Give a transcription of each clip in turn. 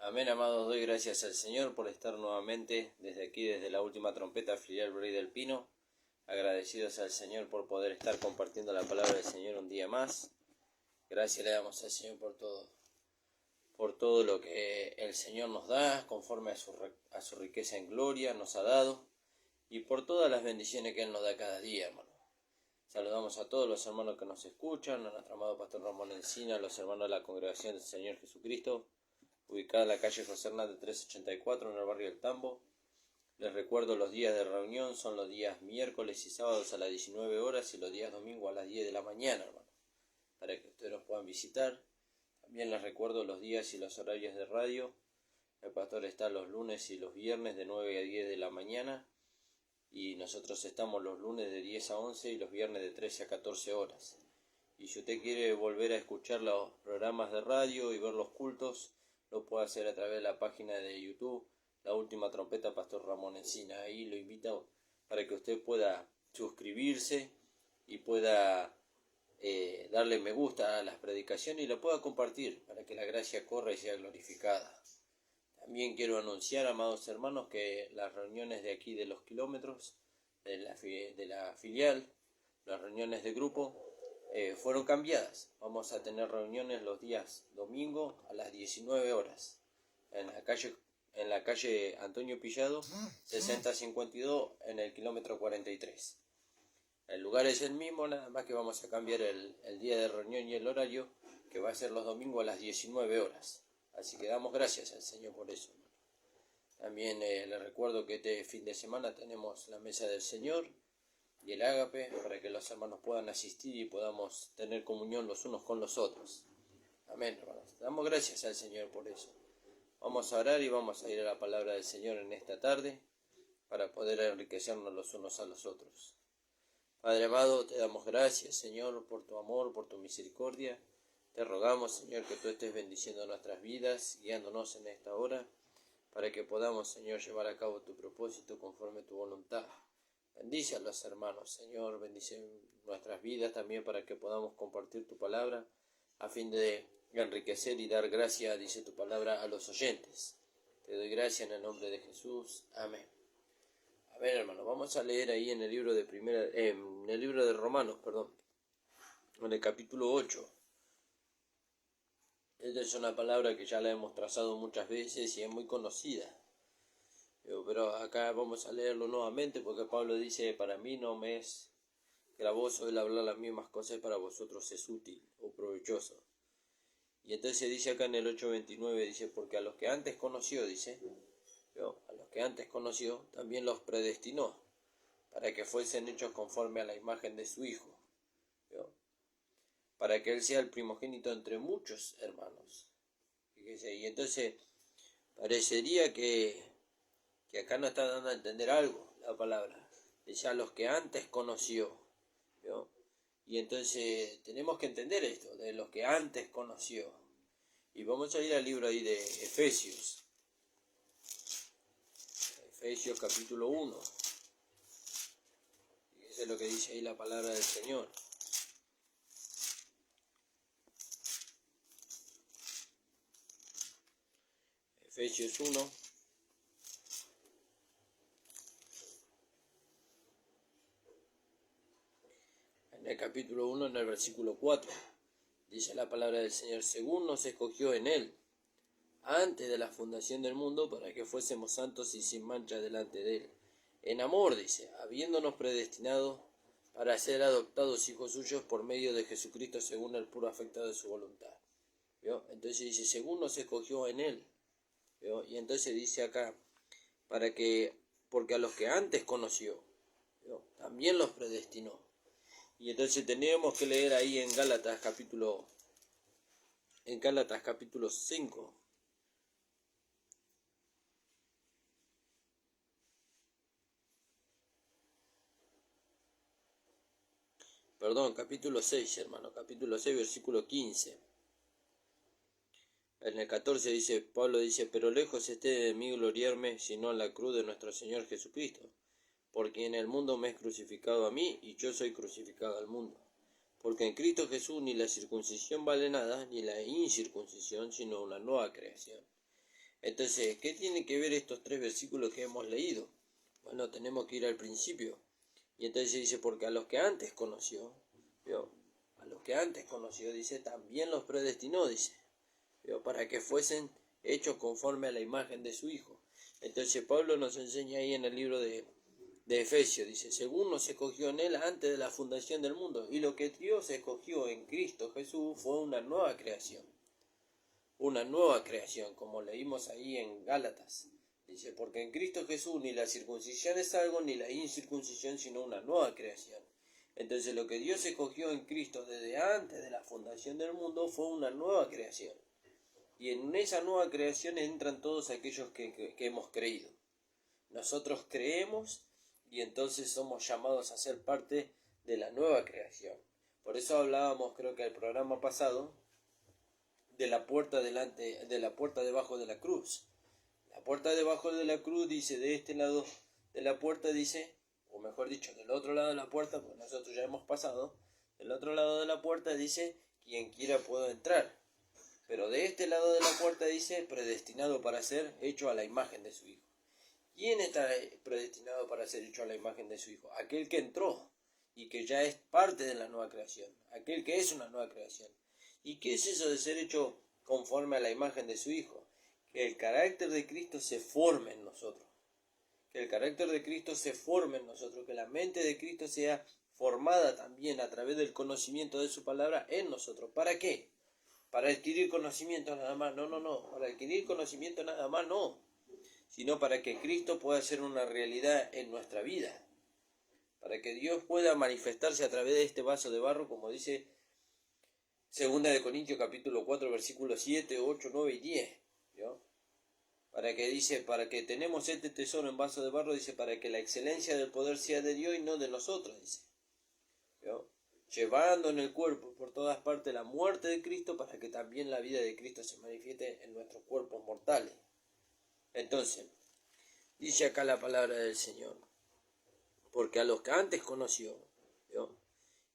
Amén, amados, doy gracias al Señor por estar nuevamente desde aquí, desde la última trompeta filial Rey del Pino. Agradecidos al Señor por poder estar compartiendo la palabra del Señor un día más. Gracias le damos al Señor por todo lo que el Señor nos da, conforme a su riqueza en gloria nos ha dado, y por todas las bendiciones que Él nos da cada día, hermano. Saludamos a todos los hermanos que nos escuchan, a nuestro amado Pastor Ramón Encina, a los hermanos de la Congregación del Señor Jesucristo, ubicada en la calle José Hernández 384 en el barrio del Tambo. Les recuerdo, los días de reunión son los días miércoles y sábados a las 19 horas y los días domingos a las 10 de la mañana, hermano, para que ustedes nos puedan visitar. También les recuerdo los días y los horarios de radio. El pastor está los lunes y los viernes de 9 a 10 de la mañana, y nosotros estamos los lunes de 10 a 11 y los viernes de 13 a 14 horas. Y si usted quiere volver a escuchar los programas de radio y ver los cultos, lo puede hacer a través de la página de YouTube, La Última Trompeta Pastor Ramón Encina. Ahí lo invito para que usted pueda suscribirse y pueda darle me gusta a las predicaciones y lo pueda compartir para que la gracia corra y sea glorificada. También quiero anunciar, amados hermanos, que las reuniones de aquí de los kilómetros, de la filial, las reuniones de grupo, fueron cambiadas. Vamos a tener reuniones los días domingo a las 19 horas en la calle Antonio Pillado 6052 en el kilómetro 43. El lugar es el mismo, nada más que vamos a cambiar el día de reunión y el horario, que va a ser los domingos a las 19 horas. Así que damos gracias al Señor por eso. También les recuerdo que este fin de semana tenemos la mesa del Señor y el ágape, para que los hermanos puedan asistir y podamos tener comunión los unos con los otros. Amén, hermanos. Damos gracias al Señor por eso. Vamos a orar y vamos a ir a la palabra del Señor en esta tarde para poder enriquecernos los unos a los otros. Padre amado, te damos gracias, Señor, por tu amor, por tu misericordia. Te rogamos, Señor, que tú estés bendiciendo nuestras vidas, guiándonos en esta hora, para que podamos, Señor, llevar a cabo tu propósito conforme a tu voluntad. Bendice a los hermanos, Señor, bendice nuestras vidas también para que podamos compartir tu palabra, a fin de enriquecer y dar gracia, dice tu palabra, a los oyentes. Te doy gracia en el nombre de Jesús. Amén. A ver, hermano, vamos a leer ahí en el libro de Romanos, en el capítulo 8. Esta es una palabra que ya la hemos trazado muchas veces y es muy conocida. Pero acá vamos a leerlo nuevamente porque Pablo dice: para mí no me es gravoso el hablar las mismas cosas, para vosotros es útil o provechoso. Y entonces dice acá en el 8:29, dice: porque a los que antes conoció, dice, a los que antes conoció, también los predestinó, para que fuesen hechos conforme a la imagen de su Hijo, para que Él sea el primogénito entre muchos hermanos. Fíjese, y entonces parecería que acá nos está dando a entender algo la palabra. Dice: a los que antes conoció, y entonces tenemos que entender esto, de los que antes conoció. Y vamos a ir al libro ahí de Efesios capítulo 1. Y eso es lo que dice ahí la palabra del Señor. Efesios 1. En el capítulo 1, en el versículo 4, dice la palabra del Señor: según nos escogió en Él, antes de la fundación del mundo, para que fuésemos santos y sin mancha delante de Él. En amor, dice, habiéndonos predestinado para ser adoptados hijos suyos por medio de Jesucristo, según el puro afecto de su voluntad. Entonces dice: según nos escogió en Él. Y entonces dice acá: porque a los que antes conoció, también los predestinó. Y entonces tenemos que leer ahí en Gálatas capítulo 5. Capítulo 6, hermano. Capítulo 6, versículo 15. En el 14 dice, Pablo dice: pero lejos esté de mí gloriarme, sino en la cruz de nuestro Señor Jesucristo, porque en el mundo me es crucificado a mí, y yo soy crucificado al mundo. Porque en Cristo Jesús ni la circuncisión vale nada, ni la incircuncisión, sino una nueva creación. Entonces, ¿qué tienen que ver estos 3 versículos que hemos leído? Bueno, tenemos que ir al principio. Y entonces dice, porque a los que antes conoció, ¿vio? A los que antes conoció, dice, también los predestinó, dice, ¿vio? Para que fuesen hechos conforme a la imagen de su Hijo. Entonces Pablo nos enseña ahí en el libro de Efesios, dice, según nos escogió en él antes de la fundación del mundo. Y lo que Dios escogió en Cristo Jesús fue una nueva creación. Una nueva creación, como leímos ahí en Gálatas. Dice, porque en Cristo Jesús ni la circuncisión es algo, ni la incircuncisión, sino una nueva creación. Entonces lo que Dios escogió en Cristo desde antes de la fundación del mundo fue una nueva creación. Y en esa nueva creación entran todos aquellos que hemos creído. Nosotros creemos y entonces somos llamados a ser parte de la nueva creación. Por eso hablábamos, creo que el programa pasado, de la puerta debajo de la cruz. La puerta debajo de la cruz dice, de este lado de la puerta dice, o mejor dicho, del otro lado de la puerta, pues nosotros ya hemos pasado, del otro lado de la puerta dice, quien quiera puede entrar. Pero de este lado de la puerta dice, predestinado para ser hecho a la imagen de su Hijo. ¿Quién está predestinado para ser hecho a la imagen de su Hijo? Aquel que entró y que ya es parte de la nueva creación, aquel que es una nueva creación. ¿Y qué es eso de ser hecho conforme a la imagen de su Hijo? Que el carácter de Cristo se forme en nosotros. Que el carácter de Cristo se forme en nosotros. Que la mente de Cristo sea formada también a través del conocimiento de su palabra en nosotros. ¿Para qué? ¿Para adquirir conocimiento nada más? No. Para adquirir conocimiento nada más no. Sino para que Cristo pueda ser una realidad en nuestra vida. Para que Dios pueda manifestarse a través de este vaso de barro, como dice 2 Corintios capítulo 4, versículos 7, 8, 9 y 10. ¿Vio? Para que tenemos este tesoro en vaso de barro, dice, para que la excelencia del poder sea de Dios y no de nosotros, dice. ¿Vio? Llevando en el cuerpo por todas partes la muerte de Cristo, para que también la vida de Cristo se manifieste en nuestros cuerpos mortales. Entonces, dice acá la palabra del Señor, porque a los que antes conoció, ¿vio?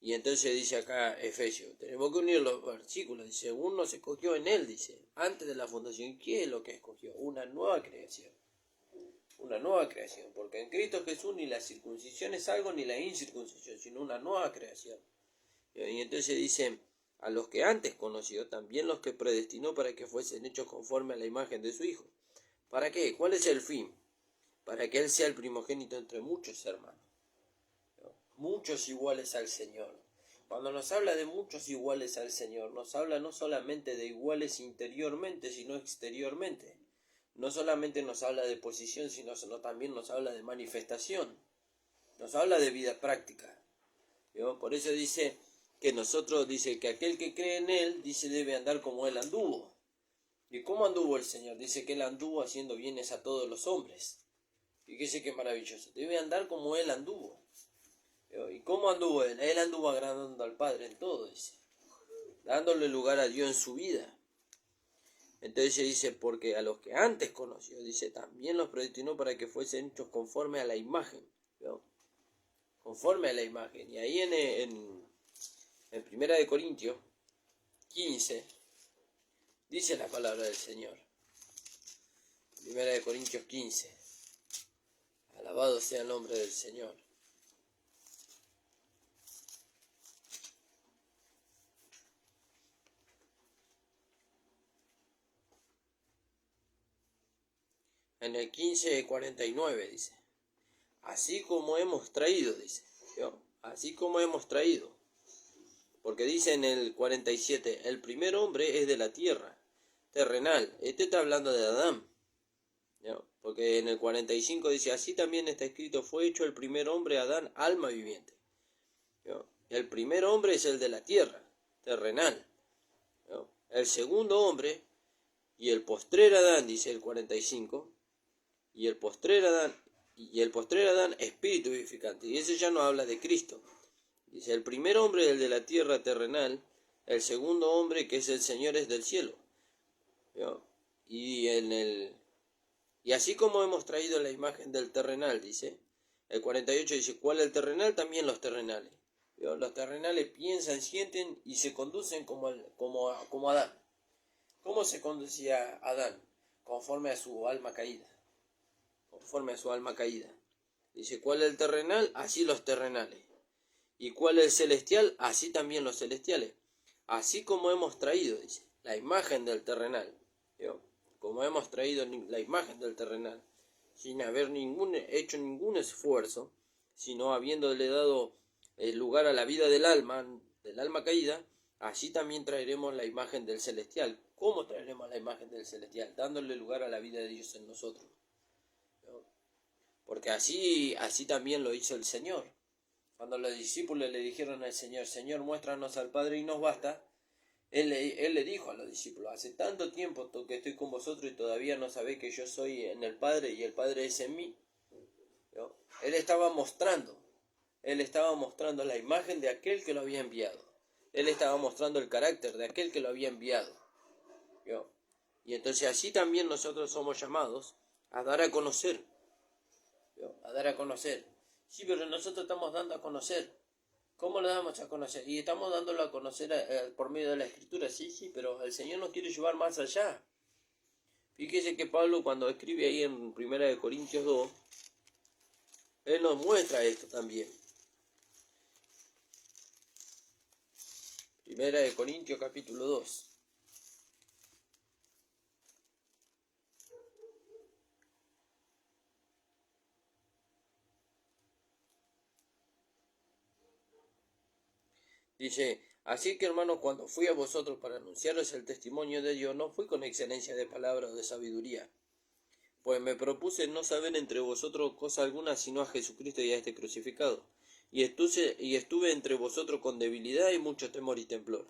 Y entonces dice acá Efesios, tenemos que unir los versículos, dice, según nos escogió en él, dice, antes de la fundación. ¿Qué es lo que escogió? Una nueva creación. Una nueva creación, porque en Cristo Jesús ni la circuncisión es algo, ni la incircuncisión, sino una nueva creación. Y entonces dice, a los que antes conoció, también los que predestinó para que fuesen hechos conforme a la imagen de su Hijo. ¿Para qué? ¿Cuál es el fin? Para que Él sea el primogénito entre muchos hermanos. Muchos iguales al Señor. Cuando nos habla de muchos iguales al Señor, nos habla no solamente de iguales interiormente, sino exteriormente. No solamente nos habla de posición, sino también nos habla de manifestación. Nos habla de vida práctica. ¿Vio? Por eso dice que aquel que cree en Él, dice, debe andar como Él anduvo. ¿Y cómo anduvo el Señor? Dice que Él anduvo haciendo bienes a todos los hombres. Fíjese qué maravilloso. Debe andar como Él anduvo. ¿Y cómo anduvo Él? Él anduvo agradando al Padre en todo, dice. Dándole lugar a Dios en su vida. Entonces dice, porque a los que antes conoció, dice, también los predestinó para que fuesen hechos conforme a la imagen. ¿Vio? Conforme a la imagen. Y ahí en 1 Corintios 15, dice la palabra del Señor. 1 Corintios 15. Alabado sea el nombre del Señor. En el 15:49 dice, así como hemos traído, dice, ¿vio? Así como hemos traído. Porque dice en el 47, el primer hombre es de la tierra, terrenal. Este está hablando de Adán. ¿Vio? Porque en el 45 dice, así también está escrito, fue hecho el primer hombre Adán, alma viviente. ¿Vio? El primer hombre es el de la tierra, terrenal. ¿Vio? El segundo hombre y el postrer Adán, dice el 45, y el postrer Adán, espíritu vivificante. Y ese ya no habla de Cristo. Dice, el primer hombre, el de la tierra terrenal, el segundo hombre, que es el Señor, es del cielo. ¿Vio? Y así como hemos traído la imagen del terrenal, dice, el 48 dice, ¿cuál es el terrenal? También los terrenales. ¿Vio? Los terrenales piensan, sienten y se conducen como Adán. ¿Cómo se conducía Adán? conforme a su alma caída. Conforme a su alma caída. Dice, ¿cuál es el terrenal? Así los terrenales. ¿Y cuál es el celestial? Así también los celestiales. Así como hemos traído, dice, la imagen del terrenal. ¿Vio? Como hemos traído la imagen del terrenal, sin haber hecho ningún esfuerzo, sino habiéndole dado el lugar a la vida del alma caída, así también traeremos la imagen del celestial. ¿Cómo traeremos la imagen del celestial? Dándole lugar a la vida de Dios en nosotros. ¿No? Porque así también lo hizo el Señor. Cuando los discípulos le dijeron al Señor, Señor, muéstranos al Padre y nos basta, Él le dijo a los discípulos, hace tanto tiempo que estoy con vosotros y todavía no sabéis que yo soy en el Padre y el Padre es en mí. ¿No? Él estaba mostrando la imagen de aquel que lo había enviado. Él estaba mostrando el carácter de aquel que lo había enviado. ¿No? Y entonces así también nosotros somos llamados a dar a conocer. ¿No? A dar a conocer. Sí, pero nosotros estamos dando a conocer. ¿Cómo lo damos a conocer? Y estamos dándolo a conocer por medio de la Escritura. Sí, pero el Señor nos quiere llevar más allá. Fíjese que Pablo, cuando escribe ahí en 1 Corintios 2, él nos muestra esto también. 1 Corintios capítulo 2. Dice, así que hermanos, cuando fui a vosotros para anunciaros el testimonio de Dios, no fui con excelencia de palabra o de sabiduría, pues me propuse no saber entre vosotros cosa alguna sino a Jesucristo y a este crucificado. Y estuve entre vosotros con debilidad y mucho temor y temblor.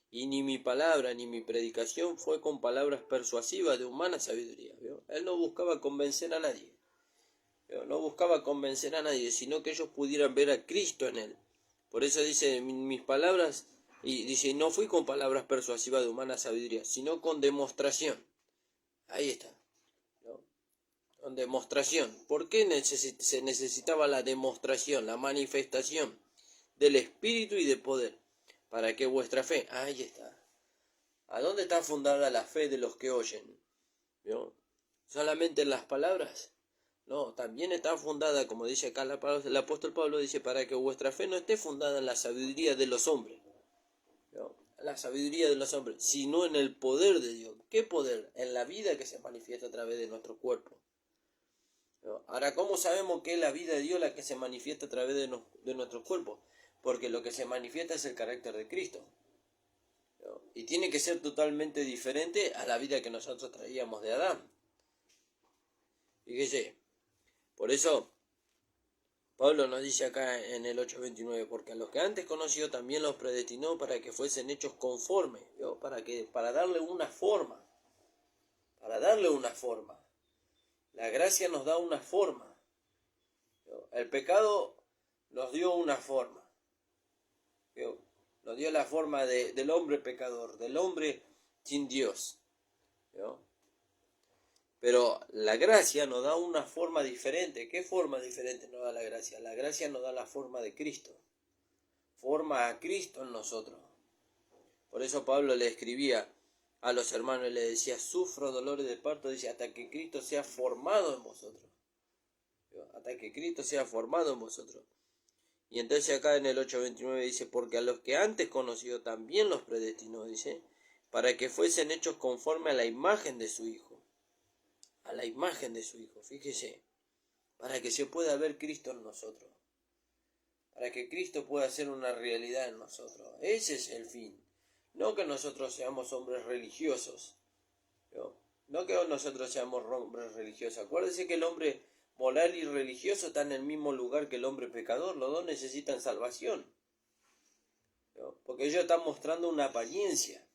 Y ni mi palabra ni mi predicación fue con palabras persuasivas de humana sabiduría. ¿Vio? Él no buscaba convencer a nadie. ¿Vio? No buscaba convencer a nadie, sino que ellos pudieran ver a Cristo en él. Por eso dice, mis palabras, y dice, no fui con palabras persuasivas de humana sabiduría, sino con demostración. Ahí está. ¿No? Con demostración. ¿Por qué se necesitaba la demostración, la manifestación del Espíritu y de poder? Para que vuestra fe, ahí está. ¿A dónde está fundada la fe de los que oyen? ¿Vio? ¿Solamente en las palabras? No, también está fundada, como dice acá el apóstol Pablo, dice, para que vuestra fe no esté fundada en la sabiduría de los hombres, ¿no? La sabiduría de los hombres, sino en el poder de Dios. ¿Qué poder? En la vida que se manifiesta a través de nuestro cuerpo. ¿No? Ahora, ¿cómo sabemos que es la vida de Dios la que se manifiesta a través de nuestro cuerpo? Porque lo que se manifiesta es el carácter de Cristo. ¿No? Y tiene que ser totalmente diferente a la vida que nosotros traíamos de Adán. Fíjese, por eso Pablo nos dice acá en el 8:29, porque a los que antes conoció también los predestinó para que fuesen hechos conformes, ¿no? Para darle una forma, La gracia nos da una forma, ¿no? El pecado nos dio una forma, ¿no? Nos dio la forma del hombre pecador, del hombre sin Dios, ¿no? Pero la gracia nos da una forma diferente. ¿Qué forma diferente nos da la gracia? La gracia nos da la forma de Cristo. Forma a Cristo en nosotros. Por eso Pablo le escribía a los hermanos y le decía, sufro dolores de parto, dice, hasta que Cristo sea formado en vosotros. Hasta que Cristo sea formado en vosotros. Y entonces acá en el 8:29 dice, porque a los que antes conoció también los predestinó, dice, para que fuesen hechos conforme a la imagen de su Hijo. A la imagen de su Hijo, fíjese, para que se pueda ver Cristo en nosotros, para que Cristo pueda ser una realidad en nosotros. Ese es el fin. No que nosotros seamos hombres religiosos, no que nosotros seamos hombres religiosos. Acuérdense que el hombre moral y religioso está en el mismo lugar que el hombre pecador. Los dos necesitan salvación, ¿no? Porque ellos están mostrando una apariencia.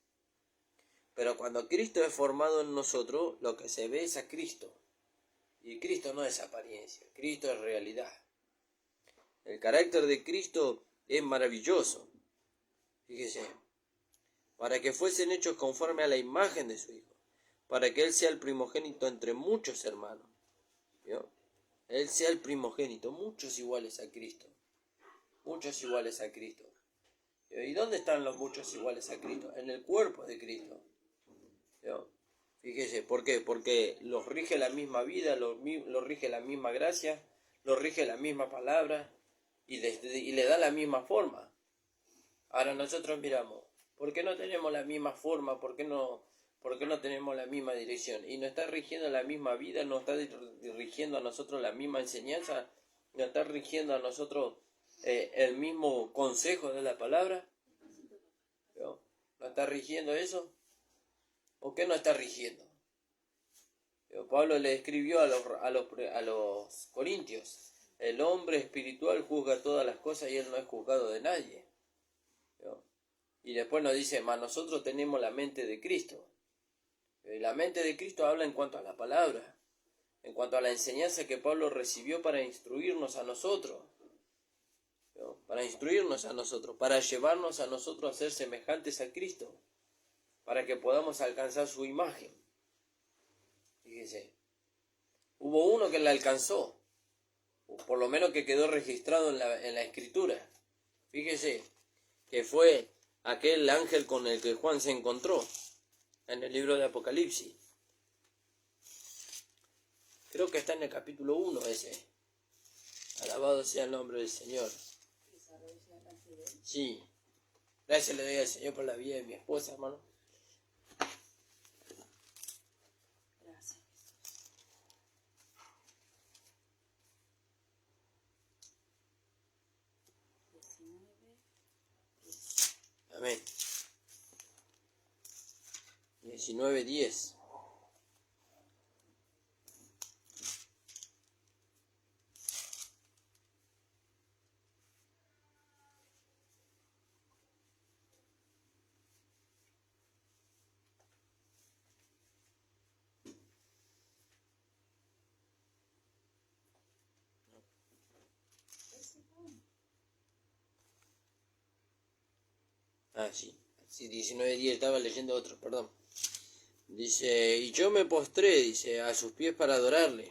Pero cuando Cristo es formado en nosotros, lo que se ve es a Cristo. Y Cristo no es apariencia, Cristo es realidad. El carácter de Cristo es maravilloso. Fíjese, para que fuesen hechos conforme a la imagen de su Hijo, para que Él sea el primogénito entre muchos hermanos. ¿Vio? Él sea el primogénito, muchos iguales a Cristo. Muchos iguales a Cristo. ¿Y dónde están los muchos iguales a Cristo? En el cuerpo de Cristo. ¿Vio? Fíjese, ¿por qué? Porque los rige la misma vida, los rige la misma gracia, los rige la misma palabra y le da la misma forma. Ahora nosotros miramos, ¿por qué no tenemos la misma forma? ¿Por qué no tenemos la misma dirección? Y nos está rigiendo la misma vida, nos está rigiendo a nosotros la misma enseñanza, nos está rigiendo a nosotros el mismo consejo de la palabra. ¿No? ¿No está rigiendo eso? ¿O qué no está rigiendo? Pablo le escribió a los corintios, el hombre espiritual juzga todas las cosas y él no es juzgado de nadie. ¿No? Y después nos dice, mas nosotros tenemos la mente de Cristo. Y la mente de Cristo habla en cuanto a la palabra, en cuanto a la enseñanza que Pablo recibió para instruirnos a nosotros. ¿No? Para instruirnos a nosotros, para llevarnos a nosotros a ser semejantes a Cristo, para que podamos alcanzar su imagen. Fíjese, hubo uno que la alcanzó, o por lo menos que quedó registrado en la escritura. Fíjese, que fue aquel ángel con el que Juan se encontró en el libro de Apocalipsis. Creo que está en el capítulo 1 ese. Alabado sea el nombre del Señor. Sí. Gracias le doy al Señor por la vida de mi esposa, hermano. Gracias. Amén. 19:10. Sí, 19:10, estaba leyendo otro, perdón. Dice, y yo me postré, dice, a sus pies para adorarle.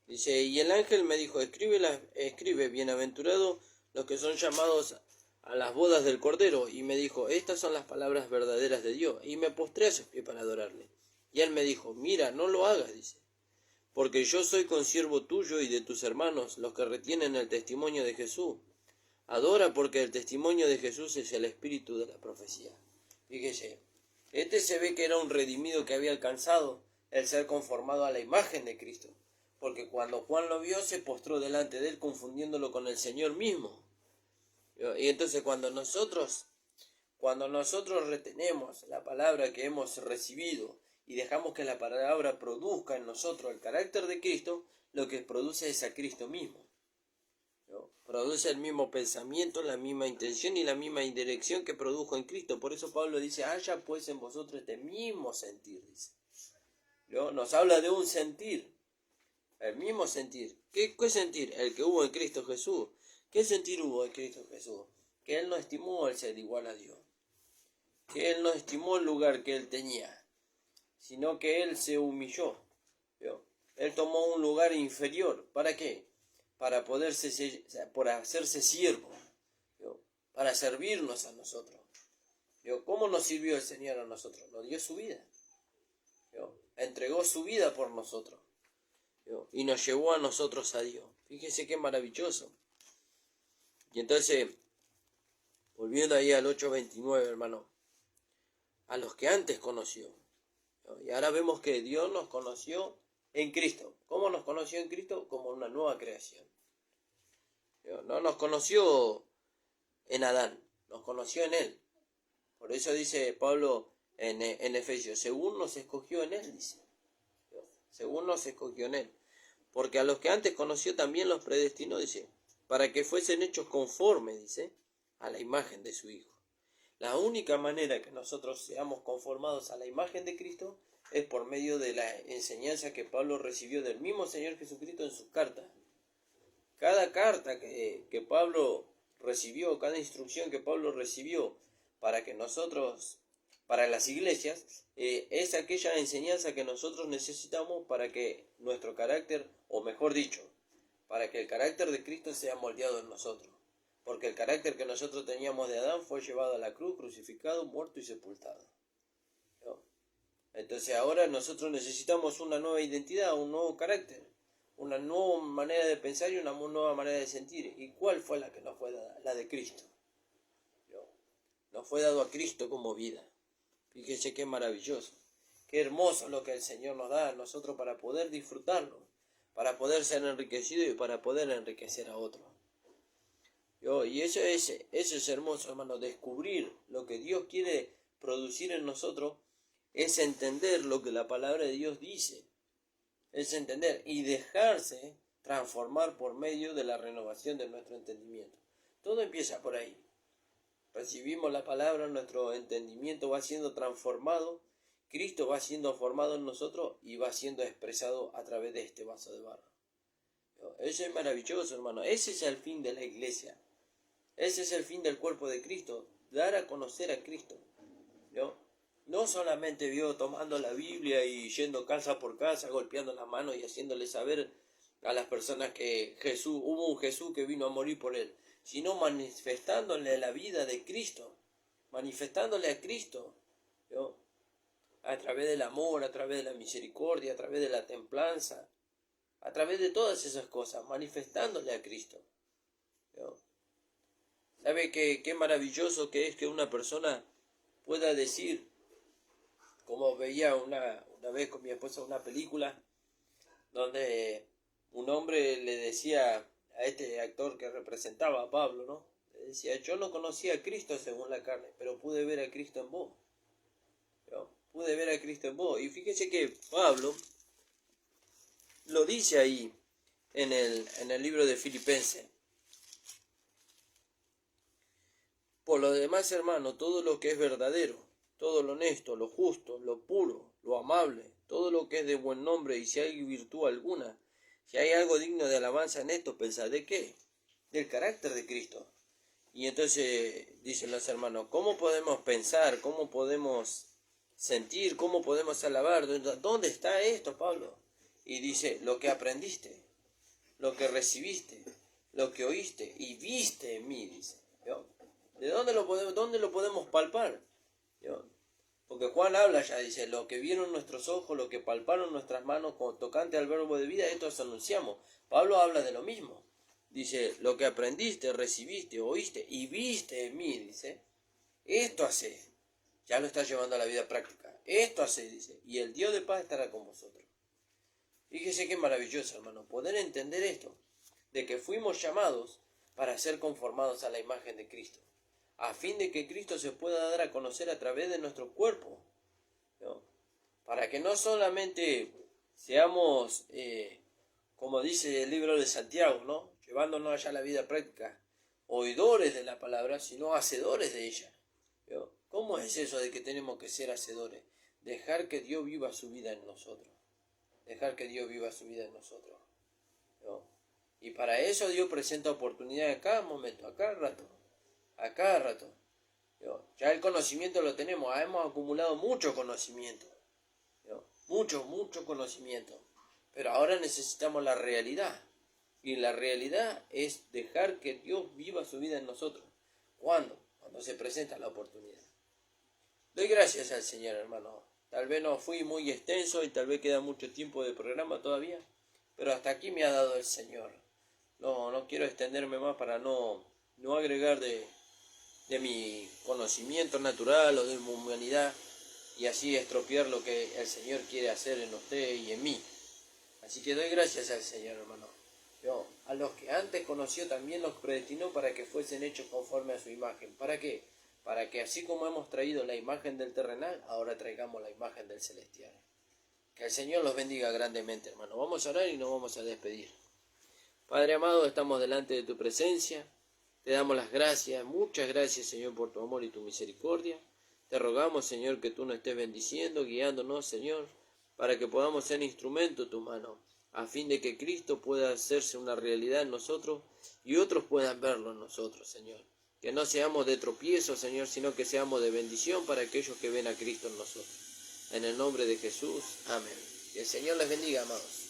Dice, y el ángel me dijo, escribe, bienaventurado los que son llamados a las bodas del Cordero. Y me dijo, estas son las palabras verdaderas de Dios. Y me postré a sus pies para adorarle. Y él me dijo, mira, no lo hagas, dice, porque yo soy consiervo tuyo y de tus hermanos, los que retienen el testimonio de Jesús. Adora, porque el testimonio de Jesús es el espíritu de la profecía. Fíjese, este se ve que era un redimido que había alcanzado el ser conformado a la imagen de Cristo. Porque cuando Juan lo vio, se postró delante de él, confundiéndolo con el Señor mismo. Y entonces cuando nosotros retenemos la palabra que hemos recibido y dejamos que la palabra produzca en nosotros el carácter de Cristo, lo que produce es a Cristo mismo. ¿No? Produce el mismo pensamiento, la misma intención y la misma dirección que produjo en Cristo. Por eso Pablo dice, haya pues en vosotros este mismo sentir, dice. ¿No? Nos habla de un sentir, el mismo sentir. ¿Qué sentir? El que hubo en Cristo Jesús. ¿Qué sentir hubo en Cristo Jesús? Que Él no estimó el ser igual a Dios, que Él no estimó el lugar que Él tenía, sino que Él se humilló. ¿No? Él tomó un lugar inferior. ¿Para qué? Para por hacerse siervo, ¿no? Para servirnos a nosotros. ¿No? ¿Cómo nos sirvió el Señor a nosotros? Nos dio su vida, ¿no? Entregó su vida por nosotros, ¿no? Y nos llevó a nosotros a Dios. Fíjese qué maravilloso. Y entonces, volviendo ahí al 8:29, hermano, a los que antes conoció, ¿no? Y ahora vemos que Dios nos conoció en Cristo. ¿Cómo nos conoció en Cristo? Como una nueva creación. No nos conoció en Adán, nos conoció en Él. Por eso dice Pablo en Efesios, según nos escogió en Él, dice. Según nos escogió en Él. Porque a los que antes conoció también los predestinó, dice, para que fuesen hechos conforme, dice, a la imagen de su Hijo. La única manera que nosotros seamos conformados a la imagen de Cristo es por medio de la enseñanza que Pablo recibió del mismo Señor Jesucristo en sus cartas. Cada carta que Pablo recibió, cada instrucción que Pablo recibió para las iglesias, es aquella enseñanza que nosotros necesitamos para que nuestro carácter, o mejor dicho, para que el carácter de Cristo sea moldeado en nosotros. Porque el carácter que nosotros teníamos de Adán fue llevado a la cruz, crucificado, muerto y sepultado. ¿No? Entonces ahora nosotros necesitamos una nueva identidad, un nuevo carácter, una nueva manera de pensar y una nueva manera de sentir. ¿Y cuál fue la que nos fue dada? La de Cristo. Nos fue dado a Cristo como vida. Fíjese qué maravilloso, qué hermoso lo que el Señor nos da a nosotros para poder disfrutarlo, para poder ser enriquecido y para poder enriquecer a otros. Y eso es hermoso, hermano, descubrir lo que Dios quiere producir en nosotros, es entender lo que la palabra de Dios dice, es entender y dejarse transformar por medio de la renovación de nuestro entendimiento. Todo empieza por ahí. Recibimos la palabra, nuestro entendimiento va siendo transformado, Cristo va siendo formado en nosotros y va siendo expresado a través de este vaso de barro. Eso es maravilloso, hermano. Ese es el fin de la iglesia. Ese es el fin del cuerpo de Cristo, dar a conocer a Cristo. No solamente tomando la Biblia y yendo casa por casa, golpeando las manos y haciéndole saber a las personas que hubo un Jesús que vino a morir por él, sino manifestándole la vida de Cristo, manifestándole a Cristo, a través del amor, a través de la misericordia, a través de la templanza, a través de todas esas cosas, manifestándole a Cristo. ¿Sabe qué maravilloso que es que una persona pueda decir, como veía una vez con mi esposa una película, donde un hombre le decía a este actor que representaba a Pablo, ¿no? Le decía, yo no conocía a Cristo según la carne, pero pude ver a Cristo en vos. Pude ver a Cristo en vos. Y fíjese que Pablo lo dice ahí en el libro de Filipenses. Por lo demás, hermano, todo lo que es verdadero, todo lo honesto, lo justo, lo puro, lo amable, todo lo que es de buen nombre, y si hay virtud alguna, si hay algo digno de alabanza en esto, pensad ¿de qué? Del carácter de Cristo. Y entonces dicen los hermanos, ¿cómo podemos pensar? ¿Cómo podemos sentir? ¿Cómo podemos alabar? ¿Dónde está esto, Pablo? Y dice, lo que aprendiste, lo que recibiste, lo que oíste y viste en mí, dice. ¿De dónde lo podemos palpar? Porque Juan habla ya, dice, lo que vieron nuestros ojos, lo que palparon nuestras manos con tocante al verbo de vida, esto os anunciamos. Pablo habla de lo mismo. Dice, lo que aprendiste, recibiste, oíste y viste en mí, dice, esto hace. Ya lo está llevando a la vida práctica. Esto hace, dice, y el Dios de paz estará con vosotros. Fíjese qué maravilloso, hermano, poder entender esto, de que fuimos llamados para ser conformados a la imagen de Cristo, a fin de que Cristo se pueda dar a conocer a través de nuestro cuerpo, para que no solamente seamos, como dice el libro de Santiago, ¿no? Llevándonos allá a la vida práctica, oidores de la palabra, sino hacedores de ella. ¿Cómo es eso de que tenemos que ser hacedores? Dejar que Dios viva su vida en nosotros. Dejar que Dios viva su vida en nosotros. Y para eso Dios presenta oportunidades a cada momento, a cada rato. A cada rato. Ya el conocimiento lo tenemos, hemos acumulado mucho conocimiento. Mucho conocimiento. Pero ahora necesitamos la realidad. Y la realidad es dejar que Dios viva su vida en nosotros. ¿Cuándo? Cuando se presenta la oportunidad. Doy gracias al Señor, hermano. Tal vez no fui muy extenso y tal vez queda mucho tiempo de programa todavía. Pero hasta aquí me ha dado el Señor. No quiero extenderme más para no agregar de mi conocimiento natural o de mi humanidad y así estropear lo que el Señor quiere hacer en usted y en mí. Así que doy gracias al Señor, hermano. A los que antes conoció también los predestinó para que fuesen hechos conforme a su imagen. ¿Para qué? Para que así como hemos traído la imagen del terrenal, ahora traigamos la imagen del celestial. Que el Señor los bendiga grandemente, hermano. Vamos a orar y nos vamos a despedir. Padre amado, estamos delante de tu presencia. Te damos las gracias, muchas gracias, Señor, por tu amor y tu misericordia. Te rogamos, Señor, que tú nos estés bendiciendo, guiándonos, Señor, para que podamos ser instrumento de tu mano, a fin de que Cristo pueda hacerse una realidad en nosotros y otros puedan verlo en nosotros, Señor. Que no seamos de tropiezo, Señor, sino que seamos de bendición para aquellos que ven a Cristo en nosotros. En el nombre de Jesús, amén. Que el Señor les bendiga, amados.